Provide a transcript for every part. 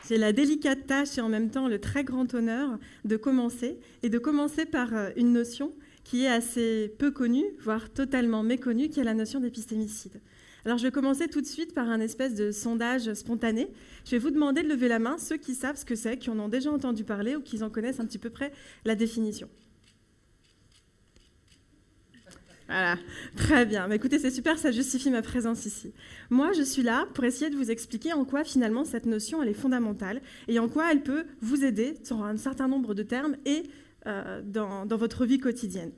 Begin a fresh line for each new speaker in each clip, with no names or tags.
J'ai la délicate tâche et en même temps le très grand honneur de commencer par une notion qui est assez peu connue, voire totalement méconnue, qui est la notion d'épistémicide. Alors je vais commencer tout de suite par un espèce de sondage spontané. Je vais vous demander de lever la main ceux qui savent ce que c'est, qui en ont déjà entendu parler ou qui en connaissent un petit peu près la définition. Voilà, très bien. Écoutez, c'est super, ça justifie ma présence ici. Moi, je suis là pour essayer de vous expliquer en quoi, finalement, cette notion, elle est fondamentale et en quoi elle peut vous aider sur un certain nombre de termes et dans votre vie quotidienne.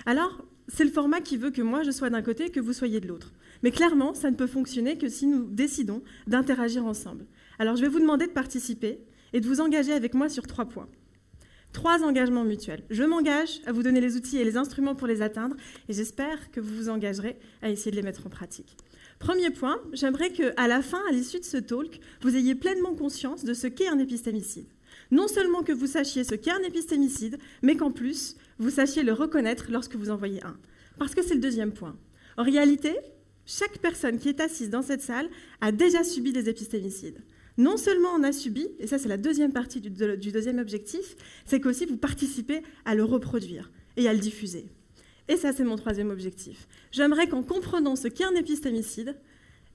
Alors, c'est le format qui veut que moi, je sois d'un côté et que vous soyez de l'autre. Mais clairement, ça ne peut fonctionner que si nous décidons d'interagir ensemble. Alors, je vais vous demander de participer et de vous engager avec moi sur 3 points. 3 engagements mutuels. Je m'engage à vous donner les outils et les instruments pour les atteindre et j'espère que vous vous engagerez à essayer de les mettre en pratique. Premier point, j'aimerais qu'à la fin, à l'issue de ce talk, vous ayez pleinement conscience de ce qu'est un épistémicide. Non seulement que vous sachiez ce qu'est un épistémicide, mais qu'en plus, vous sachiez le reconnaître lorsque vous en voyez un. Parce que c'est le deuxième point. En réalité, chaque personne qui est assise dans cette salle a déjà subi des épistémicides. Non seulement on a subi, et ça c'est la deuxième partie du deuxième objectif, c'est qu'aussi vous participez à le reproduire et à le diffuser. Et ça c'est mon 3e objectif. J'aimerais qu'en comprenant ce qu'est un épistémicide,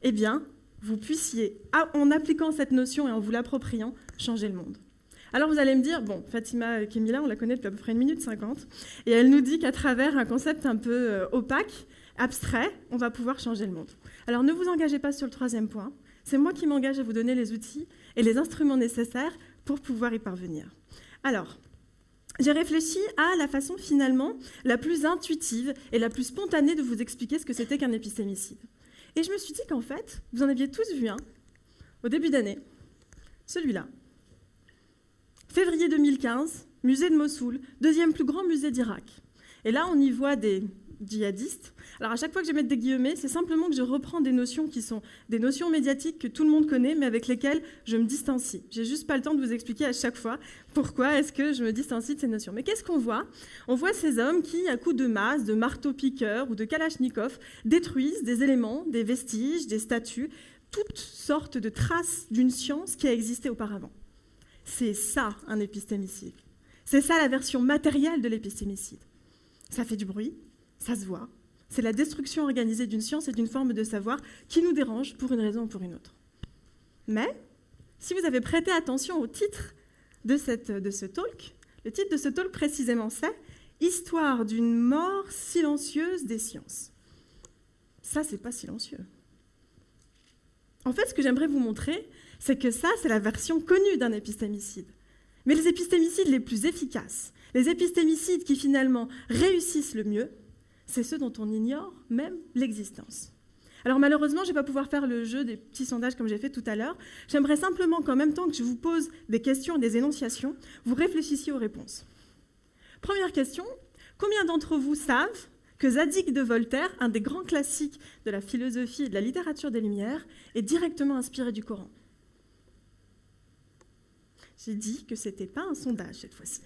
eh bien, vous puissiez, en appliquant cette notion et en vous l'appropriant, changer le monde. Alors vous allez me dire, bon, Fatima Kemila, on la connaît depuis à peu près 1 minute 50, et elle nous dit qu'à travers un concept un peu opaque, abstrait, on va pouvoir changer le monde. Alors ne vous engagez pas sur le 3e point. C'est moi qui m'engage à vous donner les outils et les instruments nécessaires pour pouvoir y parvenir. Alors, j'ai réfléchi à la façon finalement la plus intuitive et la plus spontanée de vous expliquer ce que c'était qu'un épistémicide. Et je me suis dit qu'en fait, vous en aviez tous vu un au début d'année, celui-là. Février 2015, musée de Mossoul, 2e plus grand musée d'Irak. Et là, on y voit des djihadistes. Alors à chaque fois que je vais mettre des guillemets, c'est simplement que je reprends des notions qui sont des notions médiatiques que tout le monde connaît, mais avec lesquelles je me distancie. J'ai juste pas le temps de vous expliquer à chaque fois pourquoi est-ce que je me distancie de ces notions. Mais qu'est-ce qu'on voit ? On voit ces hommes qui, à coups de masse, de marteau-piqueur ou de kalachnikov, détruisent des éléments, des vestiges, des statues, toutes sortes de traces d'une science qui a existé auparavant. C'est ça un épistémicide. C'est ça la version matérielle de l'épistémicide. Ça fait du bruit, ça se voit. C'est la destruction organisée d'une science et d'une forme de savoir qui nous dérange pour une raison ou pour une autre. Mais, si vous avez prêté attention au titre de ce talk, le titre de ce talk précisément c'est « Histoire d'une mort silencieuse des sciences ». Ça, c'est pas silencieux. En fait, ce que j'aimerais vous montrer, c'est que ça, c'est la version connue d'un épistémicide. Mais les épistémicides les plus efficaces, les épistémicides qui finalement réussissent le mieux, c'est ceux dont on ignore même l'existence. Alors malheureusement, je ne vais pas pouvoir faire le jeu des petits sondages comme j'ai fait tout à l'heure. J'aimerais simplement qu'en même temps que je vous pose des questions et des énonciations, vous réfléchissiez aux réponses. Première question, combien d'entre vous savent que Zadig de Voltaire, un des grands classiques de la philosophie et de la littérature des Lumières, est directement inspiré du Coran ? J'ai dit que ce n'était pas un sondage cette fois-ci.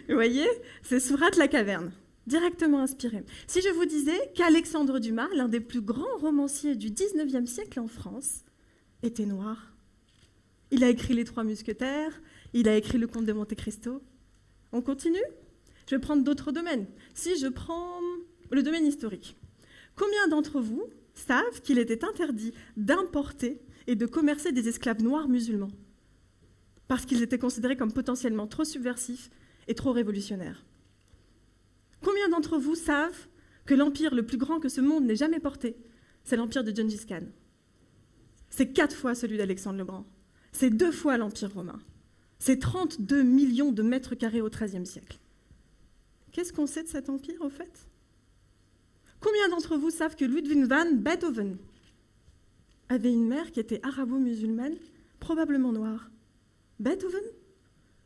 Vous voyez, c'est Sourate la caverne, directement inspiré. Si je vous disais qu'Alexandre Dumas, l'un des plus grands romanciers du 19e siècle en France, était noir. Il a écrit Les Trois Mousquetaires, il a écrit Le Comte de Monte Cristo. On continue ? Je vais prendre d'autres domaines. Si je prends le domaine historique, combien d'entre vous savent qu'il était interdit d'importer et de commercer des esclaves noirs musulmans parce qu'ils étaient considérés comme potentiellement trop subversifs et trop révolutionnaires? Combien d'entre vous savent que l'empire le plus grand que ce monde n'ait jamais porté, c'est l'empire de Gengis Khan? C'est 4 fois celui d'Alexandre le Grand. C'est 2 fois l'empire romain. C'est 32 millions de mètres carrés au XIIIe siècle. Qu'est-ce qu'on sait de cet empire, au fait? Combien d'entre vous savent que Ludwig van Beethoven avait une mère qui était arabo-musulmane, probablement noire? Beethoven,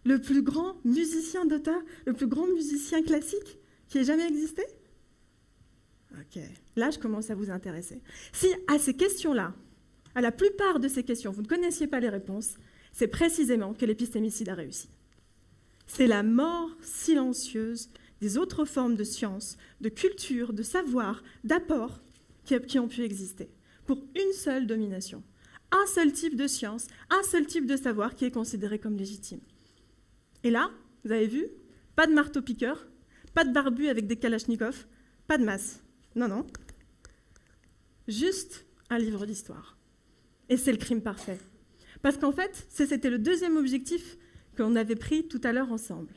le plus grand musicien d'Ota, le plus grand musicien classique qui ait jamais existé? Ok, là je commence à vous intéresser. Si à ces questions-là, à la plupart de ces questions, vous ne connaissiez pas les réponses, c'est précisément que l'épistémicide a réussi. C'est la mort silencieuse des autres formes de science, de culture, de savoir, d'apport qui ont pu exister pour une seule domination. un seul type de science, un seul type de savoir qui est considéré comme légitime. Et là, vous avez vu, pas de marteau-piqueur, pas de barbu avec des kalachnikovs, pas de masse. Non, non. Juste un livre d'histoire. Et c'est le crime parfait. Parce qu'en fait, c'était le deuxième objectif qu'on avait pris tout à l'heure ensemble.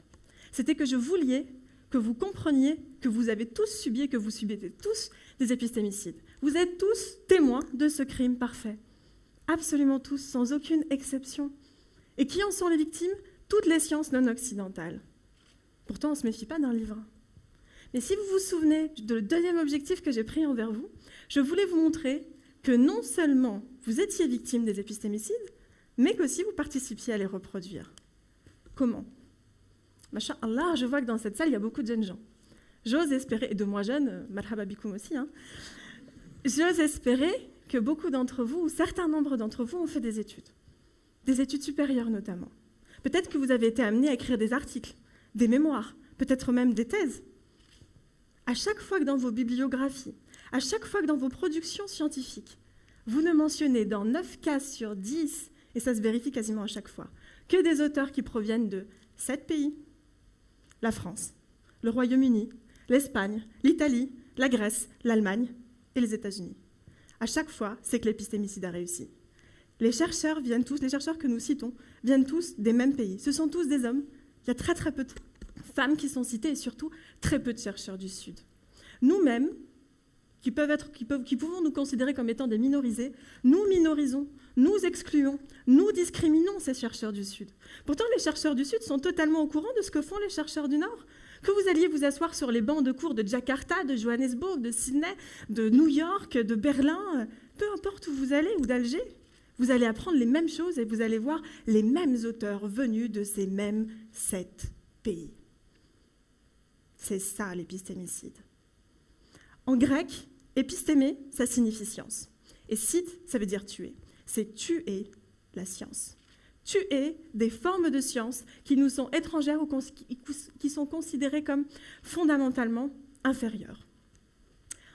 C'était que je vouliez que vous compreniez que vous avez tous subi et que vous subissez tous des épistémicides. Vous êtes tous témoins de ce crime parfait. Absolument tous, sans aucune exception. Et qui en sont les victimes? Toutes les sciences non occidentales. Pourtant, on ne se méfie pas d'un livre. Mais si vous vous souvenez du deuxième objectif que j'ai pris envers vous, je voulais vous montrer que non seulement vous étiez victime des épistémicides, mais qu'aussi vous participiez à les reproduire. Comment? Masha'Allah, je vois que dans cette salle, il y a beaucoup de jeunes gens. J'ose espérer, et de moi jeune, marhaba bikoum aussi, j'ose espérer que beaucoup d'entre vous, ou certains nombres d'entre vous, ont fait des études supérieures notamment. Peut-être que vous avez été amenés à écrire des articles, des mémoires, peut-être même des thèses. À chaque fois que dans vos bibliographies, à chaque fois que dans vos productions scientifiques, vous ne mentionnez dans 9 cas sur 10, et ça se vérifie quasiment à chaque fois, que des auteurs qui proviennent de 7 pays, la France, le Royaume-Uni, l'Espagne, l'Italie, la Grèce, l'Allemagne et les États-Unis. À chaque fois, c'est que l'épistémicide a réussi. Les chercheurs que nous citons, viennent tous des mêmes pays. Ce sont tous des hommes. Il y a très très peu de femmes qui sont citées et surtout très peu de chercheurs du Sud. Nous-mêmes, qui pouvons nous considérer comme étant des minorisés, nous minorisons, nous excluons, nous discriminons ces chercheurs du Sud. Pourtant, les chercheurs du Sud sont totalement au courant de ce que font les chercheurs du Nord. Que vous alliez vous asseoir sur les bancs de cours de Jakarta, de Johannesburg, de Sydney, de New York, de Berlin, peu importe où vous allez, ou d'Alger, vous allez apprendre les mêmes choses et vous allez voir les mêmes auteurs venus de ces mêmes 7 pays. C'est ça l'épistémicide. En grec, épistémé, ça signifie science. Et cide, ça veut dire tuer. C'est tuer la science. Tuer des formes de science qui nous sont étrangères ou qui sont considérées comme fondamentalement inférieures.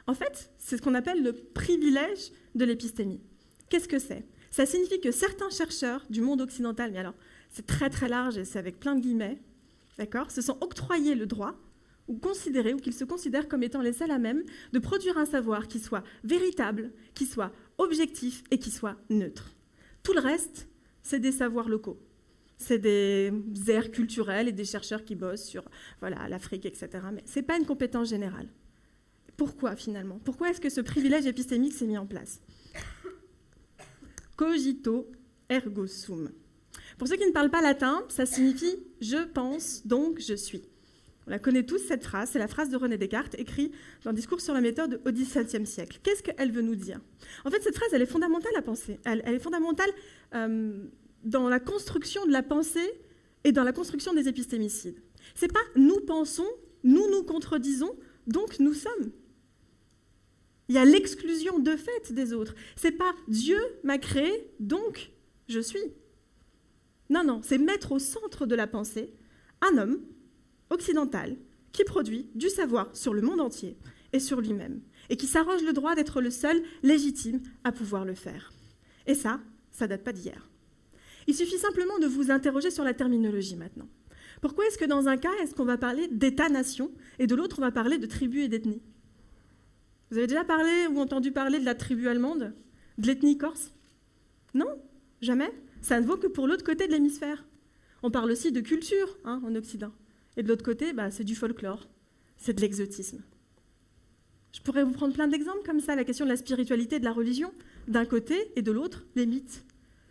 En fait, c'est ce qu'on appelle le privilège de l'épistémie. Qu'est-ce que c'est? Ça signifie que certains chercheurs du monde occidental, mais alors c'est très très large et c'est avec plein de guillemets, d'accord, se sont octroyés le droit ou qu'ils se considèrent comme étant les seuls à même de produire un savoir qui soit véritable, qui soit objectif et qui soit neutre. Tout le reste, c'est des savoirs locaux. C'est des aires culturelles et des chercheurs qui bossent sur l'Afrique, etc. Mais ce n'est pas une compétence générale. Pourquoi, finalement? Pourquoi est-ce que ce privilège épistémique s'est mis en place? Cogito ergo sum. Pour ceux qui ne parlent pas latin, ça signifie « je pense, donc je suis ». On la connaît tous, cette phrase, c'est la phrase de René Descartes, écrite dans le discours sur la méthode au XVIIe siècle. Qu'est-ce qu'elle veut nous dire? En fait, cette phrase, elle est fondamentale à penser. Elle est fondamentale dans la construction de la pensée et dans la construction des épistémicides. Ce n'est pas « nous pensons, nous nous contredisons, donc nous sommes ». Il y a l'exclusion de fait des autres. Ce n'est pas « Dieu m'a créé, donc je suis ». Non, non, c'est mettre au centre de la pensée un homme occidental qui produit du savoir sur le monde entier et sur lui-même, et qui s'arroge le droit d'être le seul légitime à pouvoir le faire. Et ça date pas d'hier. Il suffit simplement de vous interroger sur la terminologie maintenant. Pourquoi est-ce que dans un cas, est-ce qu'on va parler d'État-nation et de l'autre, on va parler de tribu et d'ethnie? Vous avez déjà parlé ou entendu parler de la tribu allemande? De l'ethnie corse? Non, jamais. Ça ne vaut que pour l'autre côté de l'hémisphère. On parle aussi de culture en Occident. Et de l'autre côté, c'est du folklore, c'est de l'exotisme. Je pourrais vous prendre plein d'exemples comme ça, la question de la spiritualité et de la religion, d'un côté, et de l'autre, les mythes.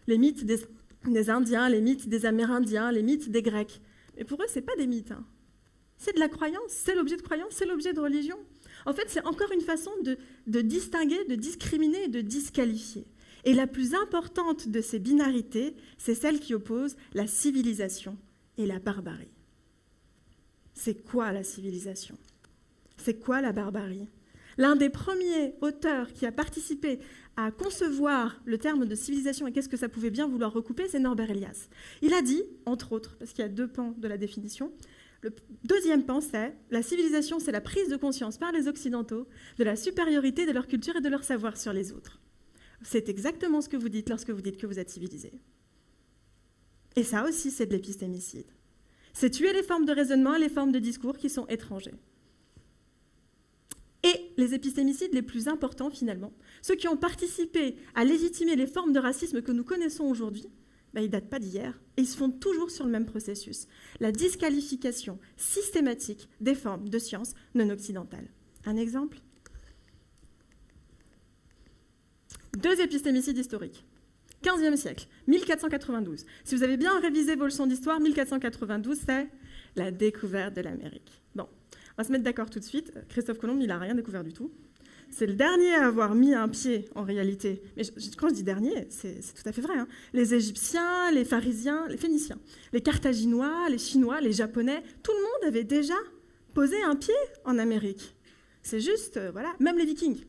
Les mythes des Indiens, les mythes des Amérindiens, les mythes des Grecs. Mais pour eux, ce n'est pas des mythes. C'est de la croyance, c'est l'objet de croyance, c'est l'objet de religion. En fait, c'est encore une façon de distinguer, de discriminer et de disqualifier. Et la plus importante de ces binarités, c'est celle qui oppose la civilisation et la barbarie. C'est quoi la civilisation? C'est quoi la barbarie? L'un des premiers auteurs qui a participé à concevoir le terme de civilisation et qu'est-ce que ça pouvait bien vouloir recouper, c'est Norbert Elias. Il a dit, entre autres, parce qu'il y a 2 pans de la définition, le deuxième pan, c'est la civilisation, c'est la prise de conscience par les Occidentaux de la supériorité de leur culture et de leur savoir sur les autres. C'est exactement ce que vous dites lorsque vous dites que vous êtes civilisé. Et ça aussi, c'est de l'épistémicide. C'est tuer les formes de raisonnement et les formes de discours qui sont étrangers. Et les épistémicides les plus importants, finalement, ceux qui ont participé à légitimer les formes de racisme que nous connaissons aujourd'hui, ils ne datent pas d'hier, et ils se font toujours sur le même processus, la disqualification systématique des formes de sciences non occidentales. Un exemple ? 2 épistémicides historiques. 15e siècle, 1492. Si vous avez bien révisé vos leçons d'histoire, 1492, c'est la découverte de l'Amérique. Bon, on va se mettre d'accord tout de suite. Christophe Colomb, il n'a rien découvert du tout. C'est le dernier à avoir mis un pied, en réalité. Mais quand je dis dernier, c'est tout à fait vrai. Hein. Les Égyptiens, les Pharisiens, les Phéniciens, les Carthaginois, les Chinois, les Japonais, tout le monde avait déjà posé un pied en Amérique. C'est juste, voilà, même les Vikings.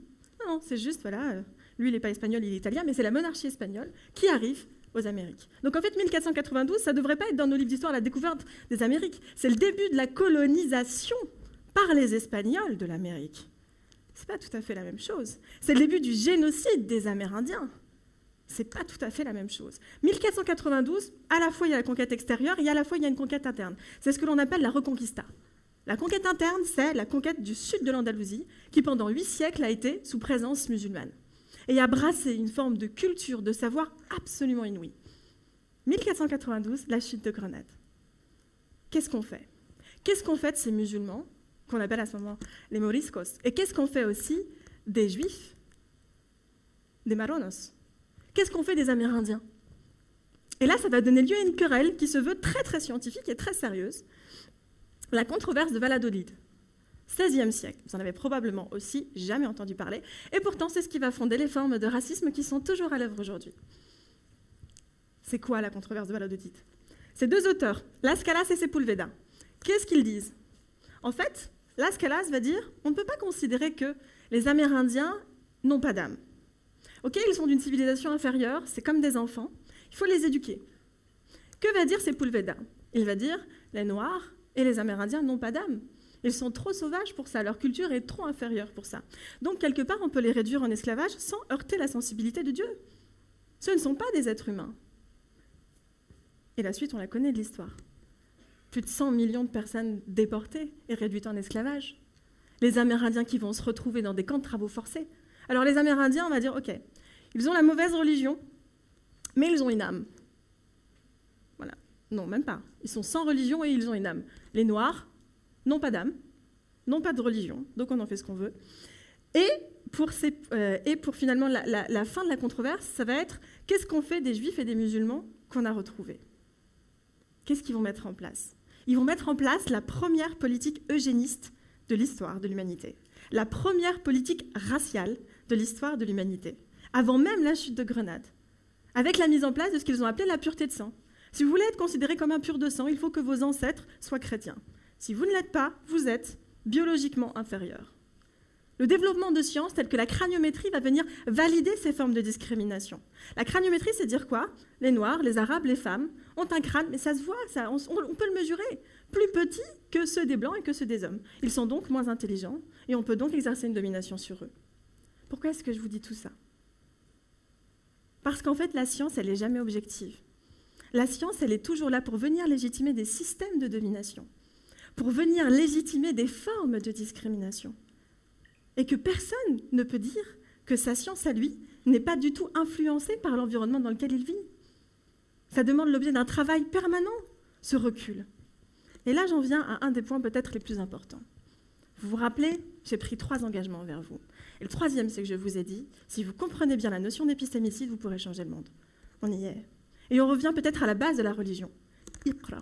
Non, c'est juste, voilà... Lui, il n'est pas espagnol, il est italien, mais c'est la monarchie espagnole qui arrive aux Amériques. Donc en fait, 1492, ça ne devrait pas être dans nos livres d'histoire la découverte des Amériques. C'est le début de la colonisation par les Espagnols de l'Amérique. Ce n'est pas tout à fait la même chose. C'est le début du génocide des Amérindiens. Ce n'est pas tout à fait la même chose. 1492, à la fois il y a la conquête extérieure et à la fois il y a une conquête interne. C'est ce que l'on appelle la Reconquista. La conquête interne, c'est la conquête du sud de l'Andalousie, qui pendant 8 siècles a été sous présence musulmane. Et a brassé une forme de culture, de savoir absolument inouïe. 1492, la chute de Grenade. Qu'est-ce qu'on fait ? Qu'est-ce qu'on fait de ces musulmans, qu'on appelle à ce moment les moriscos ? Et qu'est-ce qu'on fait aussi des juifs, des marronos ? Qu'est-ce qu'on fait des Amérindiens ? Et là, ça va donner lieu à une querelle qui se veut très très scientifique et très sérieuse. La controverse de Valladolid. 16e siècle, vous en avez probablement aussi jamais entendu parler, et pourtant c'est ce qui va fonder les formes de racisme qui sont toujours à l'œuvre aujourd'hui. C'est quoi la controverse de Valladolid ? Ces 2 auteurs, Las Calas et Sepúlveda, qu'est-ce qu'ils disent ? En fait, Las Calas va dire on ne peut pas considérer que les Amérindiens n'ont pas d'âme. Ok, ils sont d'une civilisation inférieure, c'est comme des enfants, il faut les éduquer. Que va dire Sepúlveda ? Il va dire les Noirs et les Amérindiens n'ont pas d'âme. Ils sont trop sauvages pour ça, leur culture est trop inférieure pour ça. Donc, quelque part, on peut les réduire en esclavage sans heurter la sensibilité de Dieu. Ce ne sont pas des êtres humains. Et la suite, on la connaît de l'histoire. Plus de 100 millions de personnes déportées et réduites en esclavage. Les Amérindiens qui vont se retrouver dans des camps de travaux forcés. Alors, les Amérindiens, on va dire, OK, ils ont la mauvaise religion, mais ils ont une âme. Voilà. Non, même pas. Ils sont sans religion et ils ont une âme. Les Noirs n'ont pas d'âme, n'ont pas de religion, donc on en fait ce qu'on veut. Et pour finalement la fin de la controverse, ça va être qu'est-ce qu'on fait des Juifs et des musulmans qu'on a retrouvés ? Qu'est-ce qu'ils vont mettre en place ? Ils vont mettre en place la première politique eugéniste de l'histoire de l'humanité, la première politique raciale de l'histoire de l'humanité, avant même la chute de Grenade, avec la mise en place de ce qu'ils ont appelé la pureté de sang. Si vous voulez être considéré comme impur de sang, il faut que vos ancêtres soient chrétiens. Si vous ne l'êtes pas, vous êtes biologiquement inférieur. Le développement de sciences telles que la craniométrie va venir valider ces formes de discrimination. La craniométrie, c'est dire quoi ? Les Noirs, les Arabes, les femmes ont un crâne, mais ça se voit, on peut le mesurer, plus petit que ceux des Blancs et que ceux des hommes. Ils sont donc moins intelligents et on peut donc exercer une domination sur eux. Pourquoi est-ce que je vous dis tout ça ? Parce qu'en fait, la science, elle n'est jamais objective. La science, elle est toujours là pour venir légitimer des systèmes de domination, pour venir légitimer des formes de discrimination. Et que personne ne peut dire que sa science à lui n'est pas du tout influencée par l'environnement dans lequel il vit. Ça demande l'objet d'un travail permanent, ce recul. Et là, j'en viens à un des points peut-être les plus importants. Vous vous rappelez, j'ai pris 3 engagements envers vous. Et le 3e, c'est que je vous ai dit, si vous comprenez bien la notion d'épistémicide, vous pourrez changer le monde. On y est. Et on revient peut-être à la base de la religion. Iqra.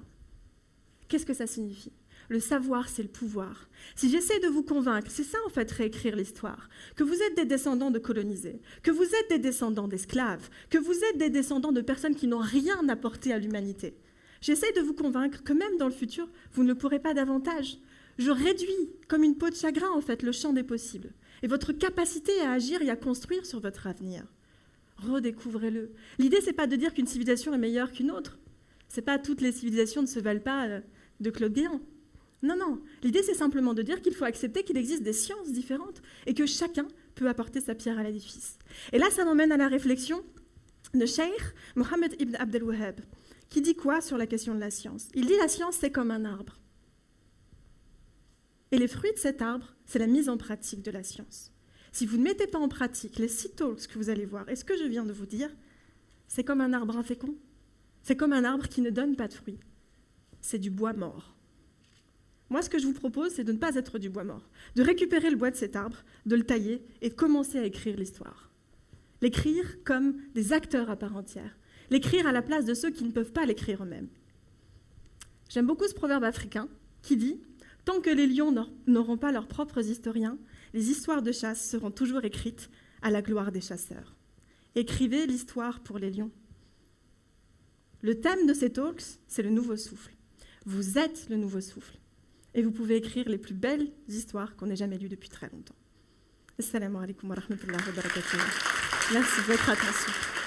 Qu'est-ce que ça signifie ? Le savoir, c'est le pouvoir. Si j'essaie de vous convaincre, c'est ça en fait, réécrire l'histoire, que vous êtes des descendants de colonisés, que vous êtes des descendants d'esclaves, que vous êtes des descendants de personnes qui n'ont rien apporté à l'humanité. J'essaie de vous convaincre que même dans le futur, vous ne pourrez pas davantage. Je réduis comme une peau de chagrin en fait le champ des possibles et votre capacité à agir et à construire sur votre avenir. Redécouvrez-le. L'idée, c'est pas de dire qu'une civilisation est meilleure qu'une autre. C'est pas toutes les civilisations ne se valent pas de Claude Guéant. Non, non. L'idée, c'est simplement de dire qu'il faut accepter qu'il existe des sciences différentes et que chacun peut apporter sa pierre à l'édifice. Et là, ça m'emmène à la réflexion de Cheikh Mohammed ibn Abdel Wahhab, qui dit quoi sur la question de la science? Il dit la science, c'est comme un arbre. Et les fruits de cet arbre, c'est la mise en pratique de la science. Si vous ne mettez pas en pratique les 6 talks que vous allez voir et ce que je viens de vous dire, c'est comme un arbre infécond. C'est comme un arbre qui ne donne pas de fruits. C'est du bois mort. Moi, ce que je vous propose, c'est de ne pas être du bois mort, de récupérer le bois de cet arbre, de le tailler et de commencer à écrire l'histoire. L'écrire comme des acteurs à part entière. L'écrire à la place de ceux qui ne peuvent pas l'écrire eux-mêmes. J'aime beaucoup ce proverbe africain qui dit « Tant que les lions n'auront pas leurs propres historiens, les histoires de chasse seront toujours écrites à la gloire des chasseurs. » Écrivez l'histoire pour les lions. Le thème de ces talks, c'est le nouveau souffle. Vous êtes le nouveau souffle. Et vous pouvez écrire les plus belles histoires qu'on ait jamais lues depuis très longtemps. Assalamu alaikum wa rahmatullahi wa barakatuh. Merci de votre attention.